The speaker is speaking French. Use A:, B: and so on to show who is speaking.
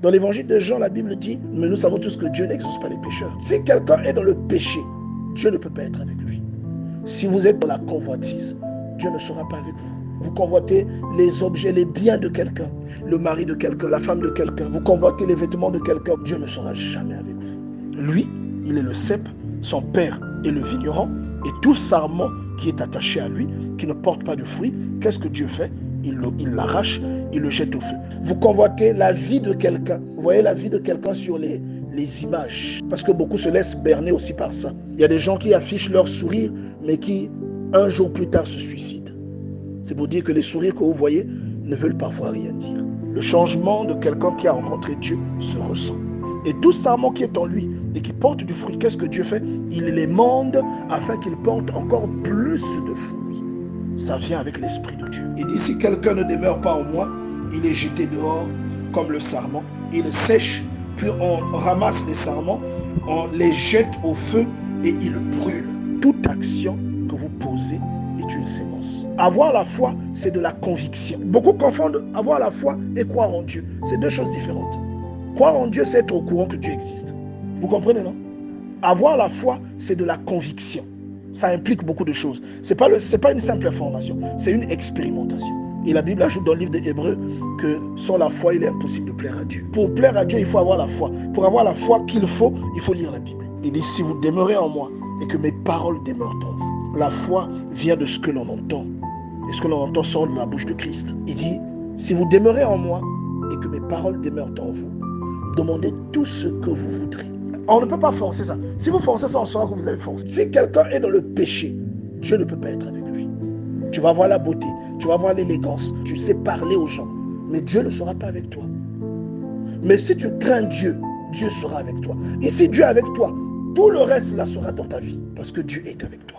A: Dans l'évangile de Jean, la Bible dit, mais nous savons tous que Dieu n'exauce pas les pécheurs. Si quelqu'un est dans le péché, Dieu ne peut pas être avec lui. Si vous êtes dans la convoitise, Dieu ne sera pas avec vous. Vous convoitez les objets, les biens de quelqu'un, le mari de quelqu'un, la femme de quelqu'un. Vous convoitez les vêtements de quelqu'un. Dieu ne sera jamais avec vous. Lui, il est le cep, son père est le vigneron, et tout sarment qui est attaché à lui, qui ne porte pas de fruits, qu'est-ce que Dieu fait? Il l'arrache, il le jette au feu. Vous convoitez la vie de quelqu'un. Vous voyez la vie de quelqu'un sur les images. Parce que beaucoup se laissent berner aussi par ça. Il y a des gens qui affichent leur sourire, mais qui, un jour plus tard, se suicident. C'est pour dire que les sourires que vous voyez ne veulent parfois rien dire. Le changement de quelqu'un qui a rencontré Dieu se ressent. Et tout sarment qui est en lui et qui porte du fruit, qu'est-ce que Dieu fait? Il les monde afin qu'ils portent encore plus de fruits. Ça vient avec l'Esprit de Dieu. Il dit, si quelqu'un ne demeure pas en moi, il est jeté dehors comme le sarment. Il sèche, puis on ramasse les sarments, on les jette au feu et il brûle. Toute action que vous posez est une sémence. Avoir la foi, c'est de la conviction. Beaucoup confondent avoir la foi et croire en Dieu. C'est deux choses différentes. Croire en Dieu, c'est être au courant que Dieu existe. Vous comprenez, non? Avoir la foi, c'est de la conviction. Ça implique beaucoup de choses. C'est pas une simple information, c'est une expérimentation. Et la Bible ajoute dans le livre des Hébreux que sans la foi, il est impossible de plaire à Dieu. Pour plaire à Dieu, il faut avoir la foi. Pour avoir la foi qu'il faut, il faut lire la Bible. Il dit, si vous demeurez en moi et que mes paroles demeurent en vous. La foi vient de ce que l'on entend. Et ce que l'on entend sort de la bouche de Christ. Il dit, si vous demeurez en moi et que mes paroles demeurent en vous, demandez tout ce que vous voudrez. On ne peut pas forcer ça. Si vous forcez ça, on saura que vous avez forcé. Si quelqu'un est dans le péché, Dieu ne peut pas être avec lui. Tu vas voir la beauté, tu vas voir l'élégance, tu sais parler aux gens, mais Dieu ne sera pas avec toi. Mais si tu crains Dieu, Dieu sera avec toi. Et si Dieu est avec toi, tout le reste là sera dans ta vie, parce que Dieu est avec toi.